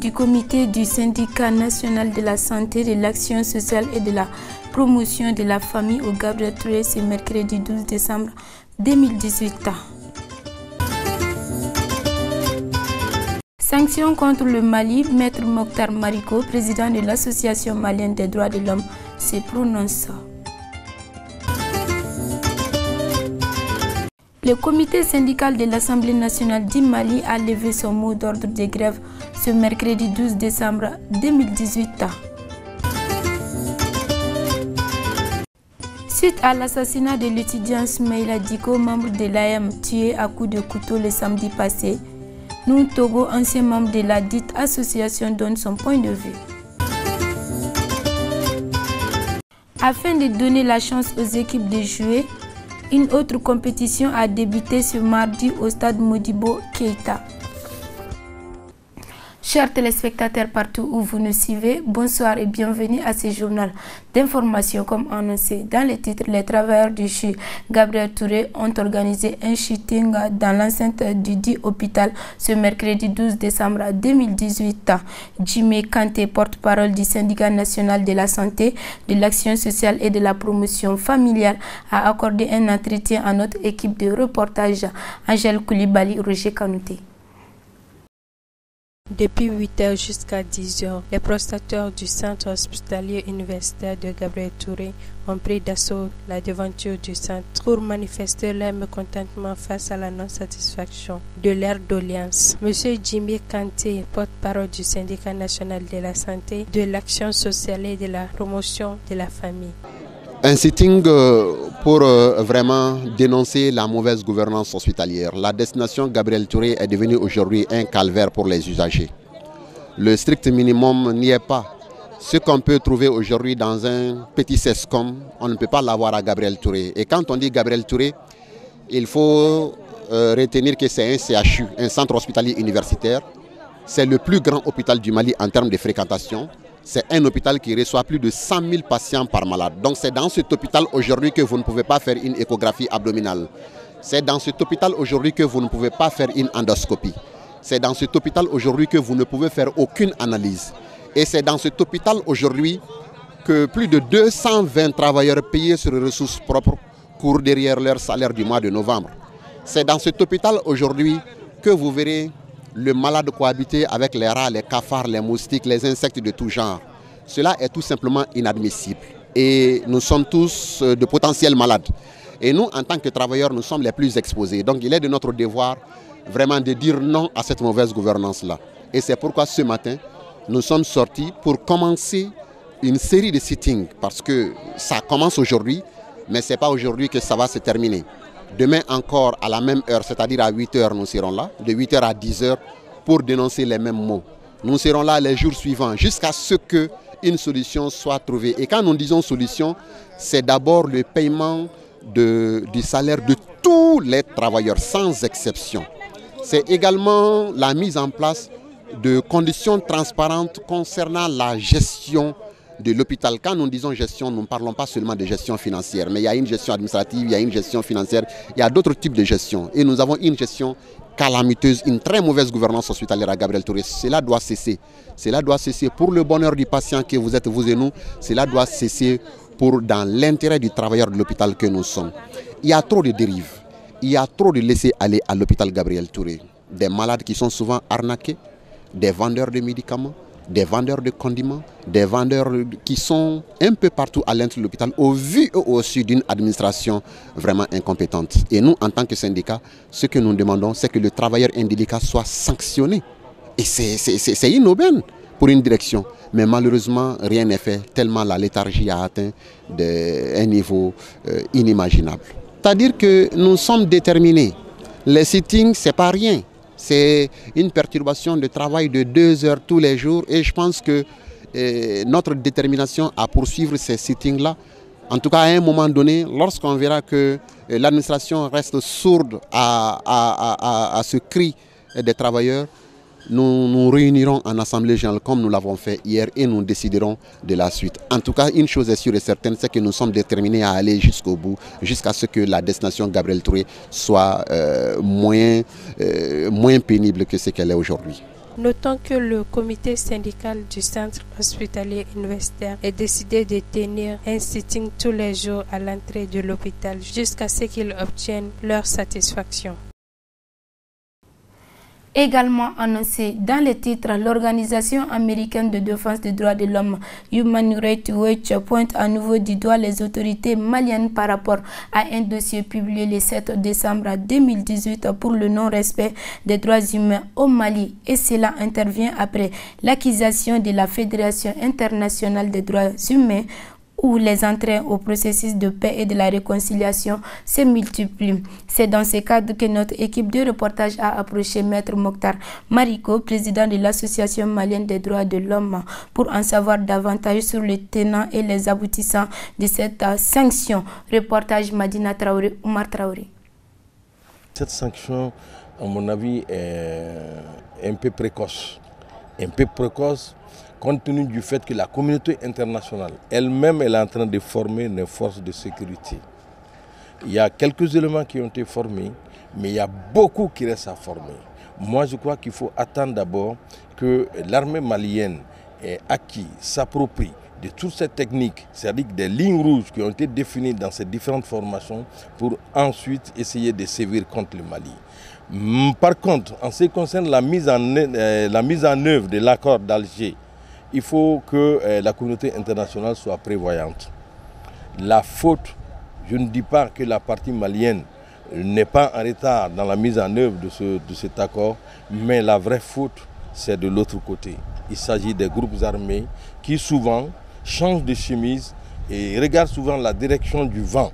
du comité du syndicat national de la santé, de l'action sociale et de la promotion de la famille au Gabriel Touré ce mercredi 12 décembre 2018. Sanctions contre le Mali, Maître Mokhtar Mariko, président de l'Association malienne des droits de l'homme, se prononce. Le comité syndical de l'Assemblée nationale du Mali a levé son mot d'ordre de grève ce mercredi 12 décembre 2018. Suite à l'assassinat de l'étudiant Smaïla Diko, membre de l'AM, tué à coups de couteau le samedi passé, Noun Togo, ancien membre de la dite association, donne son point de vue. Afin de donner la chance aux équipes de jouer, une autre compétition a débuté ce mardi au stade Modibo Keïta. Chers téléspectateurs partout où vous nous suivez, bonsoir et bienvenue à ce journal d'information. Comme annoncé dans les titres, les travailleurs du CHU Gabriel Touré ont organisé un shooting dans l'enceinte du dit hôpital ce mercredi 12 décembre 2018. Jimé Kanté, porte-parole du syndicat national de la santé, de l'action sociale et de la promotion familiale, a accordé un entretien à notre équipe de reportage Angèle Koulibaly, Roger Kanouté. Depuis 8h jusqu'à 10h, les prostateurs du centre hospitalier universitaire de Gabriel Touré ont pris d'assaut la devanture du centre pour manifester leur mécontentement face à la non-satisfaction de leur doléance. Monsieur Jimmy Kanté, porte-parole du syndicat national de la santé, de l'action sociale et de la promotion de la famille. Un sitting pour vraiment dénoncer la mauvaise gouvernance hospitalière. La destination Gabriel Touré est devenue aujourd'hui un calvaire pour les usagers. Le strict minimum n'y est pas. Ce qu'on peut trouver aujourd'hui dans un petit CESCOM, on ne peut pas l'avoir à Gabriel Touré. Et quand on dit Gabriel Touré, il faut retenir que c'est un CHU, un centre hospitalier universitaire. C'est le plus grand hôpital du Mali en termes de fréquentation. C'est un hôpital qui reçoit plus de 100 000 patients par malade. Donc c'est dans cet hôpital aujourd'hui que vous ne pouvez pas faire une échographie abdominale. C'est dans cet hôpital aujourd'hui que vous ne pouvez pas faire une endoscopie. C'est dans cet hôpital aujourd'hui que vous ne pouvez faire aucune analyse. Et c'est dans cet hôpital aujourd'hui que plus de 220 travailleurs payés sur les ressources propres courent derrière leur salaire du mois de novembre. C'est dans cet hôpital aujourd'hui que vous verrez le malade cohabiter avec les rats, les cafards, les moustiques, les insectes de tout genre. Cela est tout simplement inadmissible. Et nous sommes tous de potentiels malades. Et nous, en tant que travailleurs, nous sommes les plus exposés. Donc il est de notre devoir vraiment de dire non à cette mauvaise gouvernance-là. Et c'est pourquoi ce matin, nous sommes sortis pour commencer une série de sittings. Parce que ça commence aujourd'hui, mais ce n'est pas aujourd'hui que ça va se terminer. Demain encore à la même heure, c'est-à-dire à 8h, nous serons là, de 8h à 10h, pour dénoncer les mêmes mots. Nous serons là les jours suivants, jusqu'à ce qu'une solution soit trouvée. Et quand nous disons solution, c'est d'abord le paiement du salaire de tous les travailleurs, sans exception. C'est également la mise en place de conditions transparentes concernant la gestion de l'hôpital. Quand nous disons gestion, nous ne parlons pas seulement de gestion financière, mais il y a une gestion administrative, il y a une gestion financière, il y a d'autres types de gestion. Et nous avons une gestion calamiteuse, une très mauvaise gouvernance hospitalière à Gabriel Touré. Cela doit cesser. Cela doit cesser pour le bonheur du patient que vous êtes, vous et nous. Cela doit cesser dans l'intérêt du travailleur de l'hôpital que nous sommes. Il y a trop de dérives. Il y a trop de laisser-aller à l'hôpital Gabriel Touré. Des malades qui sont souvent arnaqués, des vendeurs de médicaments, des vendeurs de condiments, des vendeurs qui sont un peu partout à l'intérieur de l'hôpital au vu et au su d'une administration vraiment incompétente. Et nous, en tant que syndicat, ce que nous demandons, c'est que le travailleur indélicat soit sanctionné. Et c'est une aubaine pour une direction. Mais malheureusement, rien n'est fait, tellement la léthargie a atteint un niveau inimaginable. C'est-à-dire que nous sommes déterminés. Les sittings, ce n'est pas rien. C'est une perturbation de travail de 2 heures tous les jours et je pense que notre détermination à poursuivre ces sittings-là, en tout cas à un moment donné, lorsqu'on verra que l'administration reste sourde à ce cri des travailleurs, nous nous réunirons en assemblée générale comme nous l'avons fait hier et nous déciderons de la suite. En tout cas, une chose est sûre et certaine, c'est que nous sommes déterminés à aller jusqu'au bout, jusqu'à ce que la destination Gabriel Touré soit moins pénible que ce qu'elle est aujourd'hui. Notons que le comité syndical du centre hospitalier universitaire est décidé de tenir un sitting tous les jours à l'entrée de l'hôpital jusqu'à ce qu'ils obtiennent leur satisfaction. Également annoncé dans les titres, l'Organisation américaine de défense des droits de l'homme Human Rights Watch pointe à nouveau du doigt les autorités maliennes par rapport à un dossier publié le 7 décembre 2018 pour le non-respect des droits humains au Mali. Et cela intervient après l'accusation de la Fédération internationale des droits humains où les entrées au processus de paix et de la réconciliation se multiplient. C'est dans ce cadre que notre équipe de reportage a approché Maître Mokhtar Mariko, président de l'Association malienne des droits de l'homme, pour en savoir davantage sur les tenants et les aboutissants de cette sanction. Reportage Madina Traoré, Oumar Traoré. Cette sanction, à mon avis, est un peu précoce. Un peu précoce compte tenu du fait que la communauté internationale elle-même est en train de former nos forces de sécurité. Il y a quelques éléments qui ont été formés, mais il y a beaucoup qui restent à former. Moi, je crois qu'il faut attendre d'abord que l'armée malienne ait acquis, s'approprie de toutes ces techniques, c'est-à-dire des lignes rouges qui ont été définies dans ces différentes formations pour ensuite essayer de sévir contre le Mali. Par contre, en ce qui concerne la mise en œuvre de l'accord d'Alger, il faut que la communauté internationale soit prévoyante. La faute, je ne dis pas que la partie malienne n'est pas en retard dans la mise en œuvre de cet accord, mais la vraie faute, c'est de l'autre côté. Il s'agit des groupes armés qui souvent changent de chemise et regardent souvent la direction du vent.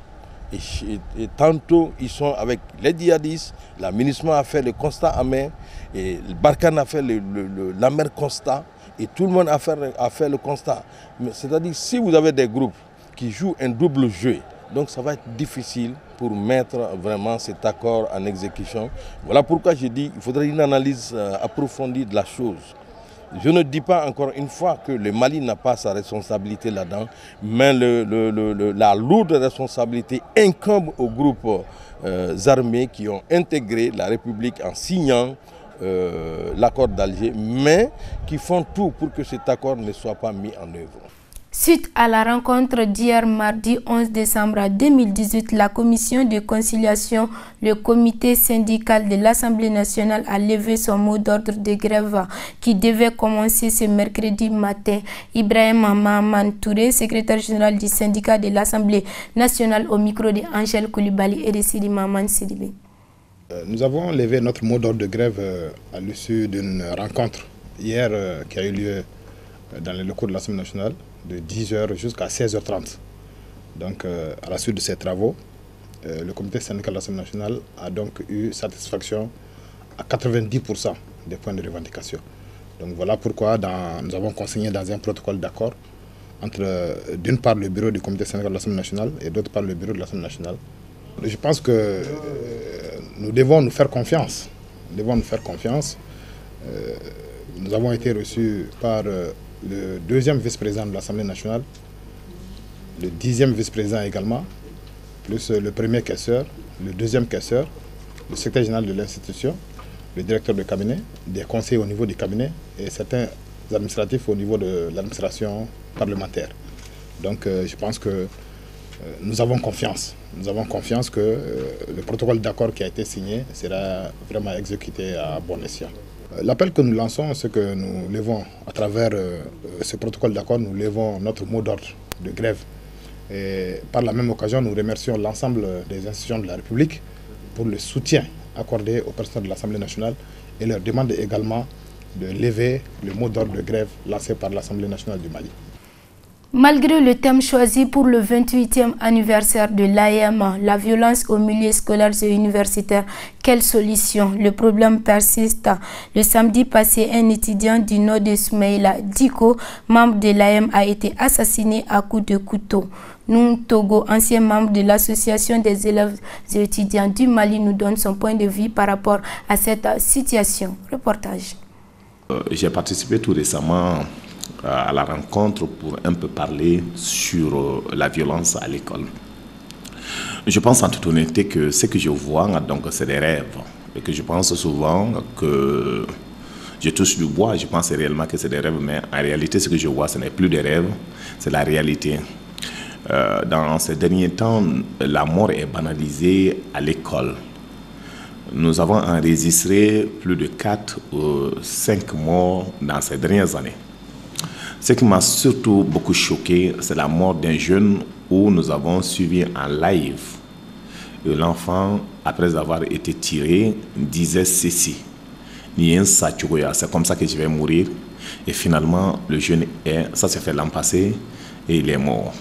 Et tantôt, ils sont avec les djihadistes, l'aménagement a fait le constat amer, et Barkhane a fait l'amer constat, et tout le monde a fait le constat. C'est-à-dire, si vous avez des groupes qui jouent un double jeu, donc ça va être difficile pour mettre vraiment cet accord en exécution. Voilà pourquoi je dis qu'il faudrait une analyse approfondie de la chose. Je ne dis pas encore une fois que le Mali n'a pas sa responsabilité là-dedans, mais la lourde responsabilité incombe aux groupes armés qui ont intégré la République en signant l'accord d'Alger, mais qui font tout pour que cet accord ne soit pas mis en œuvre. Suite à la rencontre d'hier mardi 11 décembre 2018, la commission de conciliation, le comité syndical de l'Assemblée nationale a levé son mot d'ordre de grève qui devait commencer ce mercredi matin. Ibrahim Mahaman Touré, secrétaire général du syndicat de l'Assemblée nationale au micro de Angèle Koulibaly et de Sidi Maman Sidibé. Nous avons levé notre mot d'ordre de grève à l'issue d'une rencontre hier qui a eu lieu dans les locaux de l'Assemblée nationale de 10h jusqu'à 16h30. Donc à la suite de ces travaux, le comité syndical de l'Assemblée nationale a donc eu satisfaction à 90% des points de revendication. Donc voilà pourquoi nous avons consigné dans un protocole d'accord entre d'une part le bureau du comité syndical de l'Assemblée nationale et d'autre part le bureau de l'Assemblée nationale. Je pense que nous devons nous faire confiance. Nous avons été reçus par le deuxième vice-président de l'Assemblée nationale, le 10e vice-président également, plus le premier caisseur, le deuxième caisseur, le secrétaire général de l'institution, le directeur de cabinet, des conseillers au niveau du cabinet et certains administratifs au niveau de l'administration parlementaire. Donc je pense que nous avons confiance. Nous avons confiance que le protocole d'accord qui a été signé sera vraiment exécuté à bon escient. L'appel que nous lançons, c'est que nous levons, à travers ce protocole d'accord, nous levons notre mot d'ordre de grève. Et par la même occasion, nous remercions l'ensemble des institutions de la République pour le soutien accordé aux personnes de l'Assemblée nationale et leur demande également de lever le mot d'ordre de grève lancé par l'Assemblée nationale du Mali. Malgré le thème choisi pour le 28e anniversaire de l'AEM, la violence au milieu scolaire et universitaire, quelle solution? Le problème persiste. Le samedi passé, un étudiant du nord de Soumaïla, Diko, membre de l'AEM, a été assassiné à coups de couteau. Noun Togo, ancien membre de l'association des élèves et étudiants du Mali, nous donne son point de vue par rapport à cette situation. Reportage. J'ai participé tout récemment à la rencontre pour un peu parler sur la violence à l'école. Je pense en toute honnêteté que ce que je vois, donc, c'est des rêves. Et que je pense souvent que Je touche du bois, je pense réellement que c'est des rêves, mais en réalité, ce que je vois, ce n'est plus des rêves, c'est la réalité. Dans ces derniers temps, la mort est banalisée à l'école. Nous avons enregistré plus de 4 ou 5 morts dans ces dernières années. Ce qui m'a surtout beaucoup choqué, c'est la mort d'un jeune où nous avons suivi en live. L'enfant, après avoir été tiré, disait ceci. C'est comme ça que je vais mourir. Et finalement, le jeune ça s'est fait l'an passé et il est mort.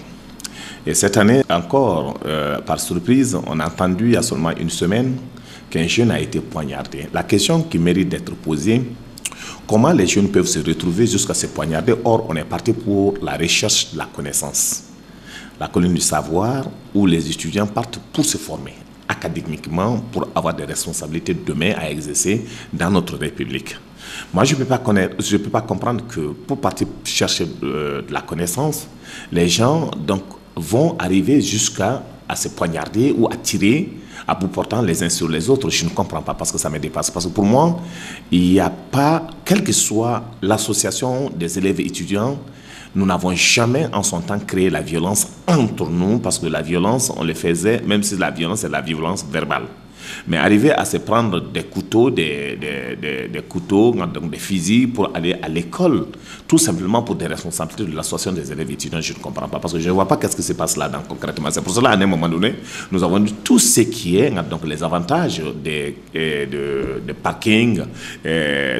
Et cette année encore, par surprise, on a entendu il y a seulement une semaine qu'un jeune a été poignardé. La question qui mérite d'être posée, comment les jeunes peuvent se retrouver jusqu'à se poignarder? Or, on est parti pour la recherche de la connaissance, la colline du savoir, où les étudiants partent pour se former académiquement, pour avoir des responsabilités demain à exercer dans notre République. Moi, je ne peux pas comprendre que pour partir chercher de la connaissance, les gens donc, vont arriver jusqu'à se poignarder ou à tirer à bout portant les uns sur les autres. Je ne comprends pas parce que ça me dépasse. Parce que pour moi, il n'y a pas, quelle que soit l'association des élèves étudiants, nous n'avons jamais en son temps créé la violence entre nous parce que la violence, on le faisait, même si la violence est la violence verbale. Mais arriver à se prendre des couteaux, des couteaux, donc des fusils pour aller à l'école, tout simplement pour des responsabilités de l'association des élèves étudiants, je ne comprends pas. Parce que je ne vois pas qu'est-ce qui se passe là concrètement. C'est pour cela, à un moment donné, nous avons dit tout ce qui est, donc les avantages de parking,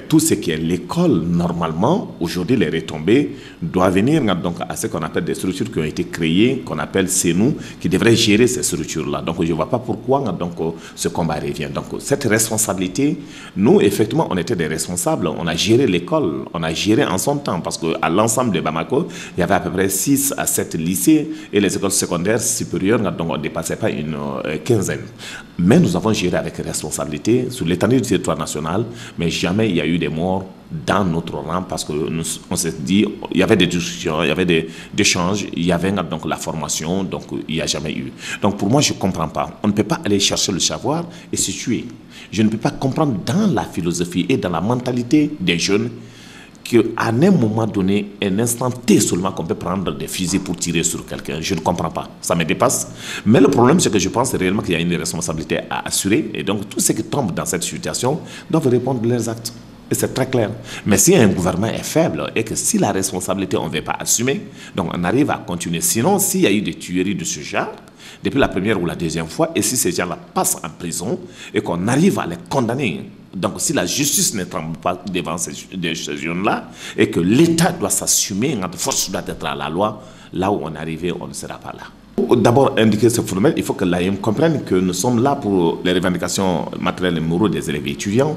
tout ce qui est l'école, normalement, aujourd'hui, les retombées doivent venir donc, à ce qu'on appelle des structures qui ont été créées, qu'on appelle CENU, qui devraient gérer ces structures-là. Donc, je ne vois pas pourquoi donc, ce combat revient. Donc, cette responsabilité, nous, effectivement, on était des responsables. On a géré l'école, on a géré en son temps, parce qu'à l'ensemble de Bamako, il y avait à peu près 6 à 7 lycées et les écoles secondaires supérieures, donc on ne dépassait pas une quinzaine. Mais nous avons géré avec responsabilité sur l'étendue du territoire national, mais jamais il y a eu des morts dans notre rang parce que on s'est dit, il y avait des discussions, il y avait des échanges, il y avait donc la formation, donc il n'y a jamais eu. Donc pour moi, je ne comprends pas. On ne peut pas aller chercher le savoir et se tuer. Je ne peux pas comprendre dans la philosophie et dans la mentalité des jeunes qu'à un moment donné, un instant T seulement qu'on peut prendre des fusils pour tirer sur quelqu'un. Je ne comprends pas. Ça me dépasse. Mais le problème, c'est que je pense réellement qu'il y a une responsabilité à assurer. Et donc, tous ceux qui tombent dans cette situation doivent répondre de leurs actes. Et c'est très clair. Mais si un gouvernement est faible et que si la responsabilité, on ne veut pas assumer, donc on arrive à continuer. Sinon, s'il y a eu des tueries de ce genre, depuis la première ou la deuxième fois, et si ces gens-là passent en prison et qu'on arrive à les condamner, donc si la justice ne tremble pas devant ces jeunes-là et que l'État doit s'assumer, notre force doit être à la loi, là où on est arrivé, on ne sera pas là. D'abord, indiquer ce phénomène, il faut que l'AEM comprenne que nous sommes là pour les revendications matérielles et morales des élèves étudiants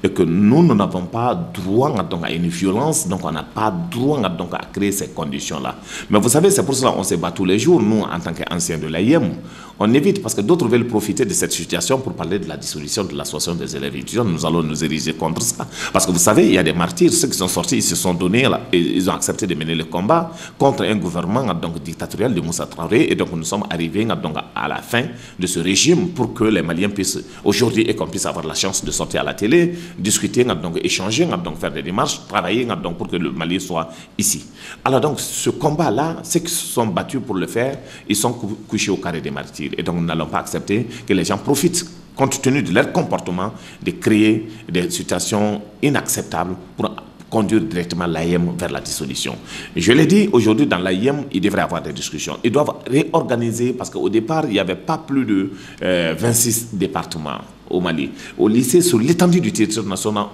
et que nous n'avons pas droit donc, à une violence, donc on n'a pas droit donc, à créer ces conditions-là. Mais vous savez, c'est pour cela qu'on se bat tous les jours, nous, en tant qu'anciens de l'AEM. On évite parce que d'autres veulent profiter de cette situation pour parler de la dissolution de l'association des élèves étudiants. Nous allons nous ériger contre ça. Parce que vous savez, il y a des martyrs, ceux qui sont sortis, ils se sont donnés, là, et ils ont accepté de mener le combat contre un gouvernement donc, dictatorial de Moussa Traoré. Et donc nous sommes arrivés donc, à la fin de ce régime pour que les Maliens puissent, aujourd'hui, et qu'on puisse avoir la chance de sortir à la télé, discuter, donc, échanger, donc, faire des démarches, travailler donc, pour que le Mali soit ici. Alors donc, ce combat-là, ceux qui se sont battus pour le faire, ils sont couchés au carré des martyrs. Et donc, nous n'allons pas accepter que les gens profitent, compte tenu de leur comportement, de créer des situations inacceptables pour conduire directement l'AEM vers la dissolution. Je l'ai dit, aujourd'hui, dans l'AEM, il devrait y avoir des discussions. Ils doivent réorganiser, parce qu'au départ, il n'y avait pas plus de 26 départements au Mali. Au lycée, sur l'étendue du territoire national,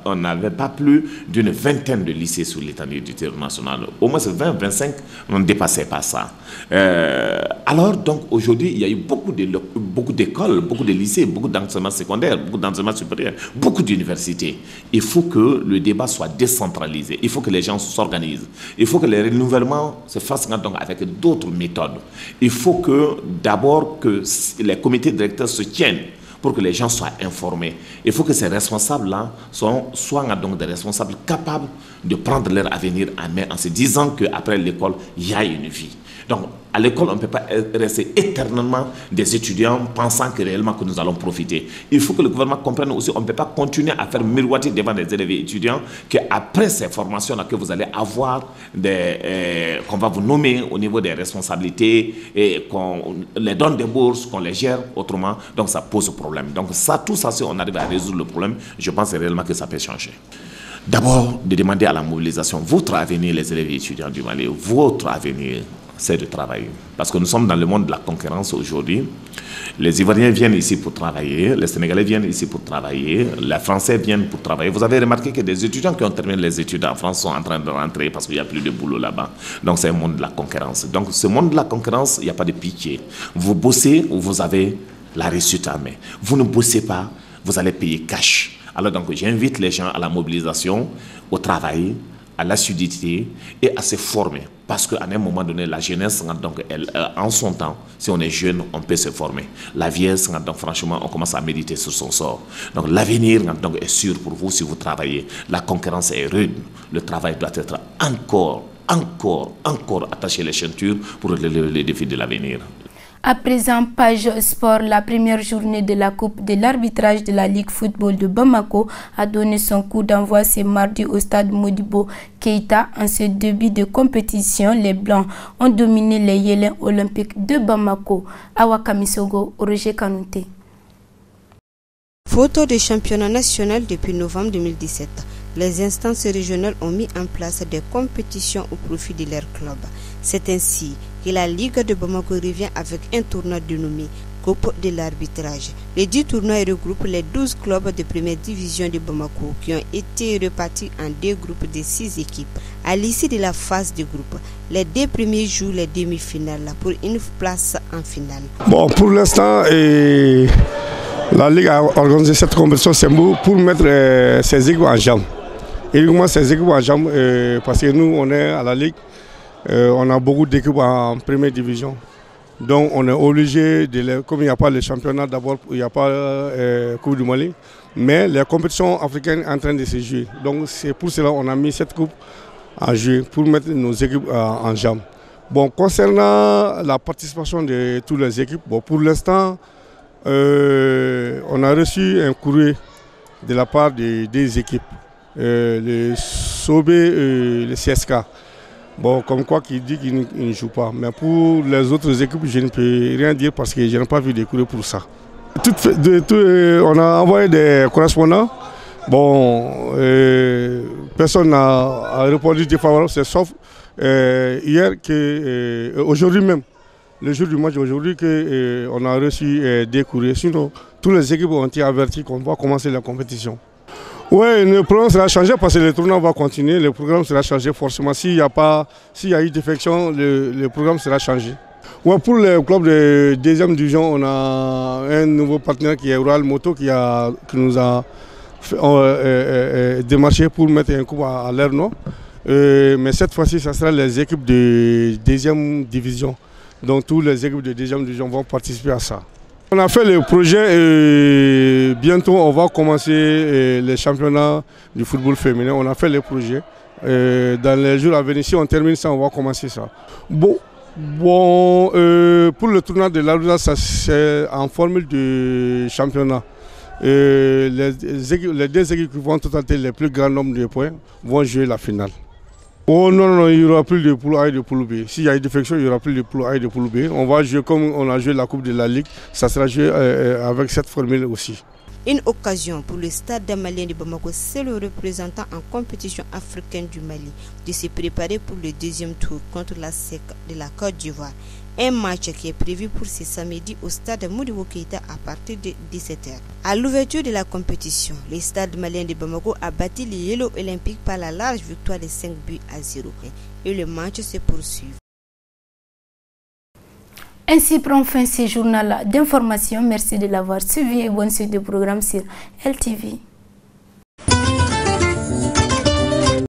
on n'avait pas plus d'une vingtaine de lycées sur l'étendue du territoire national. Au moins 20, 25, on ne dépassait pas ça. Alors, donc, aujourd'hui, il y a eu beaucoup d'écoles, beaucoup de lycées, beaucoup d'enseignements secondaires, beaucoup d'enseignements supérieurs, beaucoup d'universités. Il faut que le débat soit décentralisé. Il faut que les gens s'organisent. Il faut que les renouvellements se fassent donc avec d'autres méthodes. Il faut que, d'abord, que les comités directeurs se tiennent pour que les gens soient informés. Il faut que ces responsables-là soient donc des responsables capables de prendre leur avenir en main en se disant qu'après l'école, il y a une vie. Donc, à l'école, on ne peut pas rester éternellement des étudiants pensant que réellement que nous allons profiter. Il faut que le gouvernement comprenne aussi, on ne peut pas continuer à faire miroiter devant des élèves et étudiants qu'après ces formations-là que vous allez avoir, qu'on va vous nommer au niveau des responsabilités et qu'on les donne des bourses, qu'on les gère autrement. Donc, ça pose problème. Donc, ça, tout ça, si on arrive à résoudre le problème, je pense réellement que ça peut changer. D'abord, de demander à la mobilisation, votre avenir, les élèves et étudiants du Mali, votre avenir, c'est de travailler. Parce que nous sommes dans le monde de la concurrence aujourd'hui. Les Ivoiriens viennent ici pour travailler, les Sénégalais viennent ici pour travailler, les Français viennent pour travailler. Vous avez remarqué que des étudiants qui ont terminé les études en France sont en train de rentrer parce qu'il n'y a plus de boulot là-bas. Donc c'est un monde de la concurrence. Donc ce monde de la concurrence, il n'y a pas de pitié. Vous bossez ou vous avez la réussite à main. Vous ne bossez pas, vous allez payer cash. Alors donc j'invite les gens à la mobilisation, au travail, à l'assiduité et à se former. Parce qu'à un moment donné, la jeunesse, donc, en son temps, si on est jeune, on peut se former. La vieillesse, donc, franchement, on commence à méditer sur son sort. Donc l'avenir donc, est sûr pour vous si vous travaillez. La concurrence est rude. Le travail doit être encore attaché les ceintures pour les défis de l'avenir. À présent, page sport, la première journée de la Coupe de l'arbitrage de la Ligue football de Bamako a donné son coup d'envoi ce mardi au stade Modibo Keïta. En ce début de compétition, les Blancs ont dominé les Yélens olympiques de Bamako. Awa Kamisogo, Roger Kanouté. Photo de championnat national depuis novembre 2017. Les instances régionales ont mis en place des compétitions au profit de leur club. C'est ainsi que la Ligue de Bamako revient avec un tournoi dénommé Coupe de l'arbitrage. Les 10 tournois regroupent les 12 clubs de première division de Bamako qui ont été répartis en 2 groupes de 6 équipes. À l'issue de la phase de groupe, les 2 premiers jouent les demi-finales pour une place en finale. Bon, pour l'instant, la Ligue a organisé cette compétition pour mettre ses équipes en jambe. Uniquement ces équipes en jambe, parce que nous, on est à la Ligue, on a beaucoup d'équipes en première division. Donc on est obligé, comme il n'y a pas le championnat d'abord, il n'y a pas Coupe du Mali, mais les compétitions africaines sont en train de se jouer. Donc c'est pour cela qu'on a mis cette coupe à jouer, pour mettre nos équipes en jambe. Bon, concernant la participation de toutes les équipes, bon, pour l'instant, on a reçu un courrier de la part des équipes. Le SOB et le CSK. Bon, comme quoi qui dit qu'il ne joue pas. Mais pour les autres équipes, je ne peux rien dire parce que je n'ai pas vu de courrier pour ça. On a envoyé des correspondants. Bon, personne n'a répondu défavorable, c'est sauf hier, aujourd'hui même, le jour du match aujourd'hui, qu'on a reçu des courriers. Sinon, toutes les équipes ont été averties qu'on va commencer la compétition. Oui, le programme sera changé parce que le tournoi va continuer, le programme sera changé forcément. S'il y a eu défection, le programme sera changé. Ouais, pour le club de deuxième division, on a un nouveau partenaire qui est Rural Moto qui nous a démarché pour mettre un coup à l'air, non. Mais cette fois-ci, ce sera les équipes de deuxième division. Donc toutes les équipes de deuxième division vont participer à ça. On a fait le projet et bientôt on va commencer les championnats du football féminin. On a fait le projet. Dans les jours à venir, si on termine ça, on va commencer ça. Bon, pour le tournoi de l'arbitrage, c'est en formule de championnat. Les 2 équipes qui vont totaliser le plus grand nombre de points vont jouer la finale. Oh non, il n'y aura plus de poule A et de poule B. S'il y a une défection, il n'y aura plus de poule A et de poule B. On va jouer comme on a joué la Coupe de la Ligue. Ça sera joué avec cette formule aussi. Une occasion pour le stade malien de Bamako, c'est le représentant en compétition africaine du Mali, de se préparer pour le 2e tour contre la SEC de la Côte d'Ivoire. Un match qui est prévu pour ce samedi au stade Modibo Keïta à partir de 17h. À l'ouverture de la compétition, le stade malien de Bamako a battu les Yellow Olympiques par la large victoire de 5 buts à 0. Et le match se poursuit. Ainsi prend fin ce journal d'information. Merci de l'avoir suivi et bonne suite de programme sur LTV.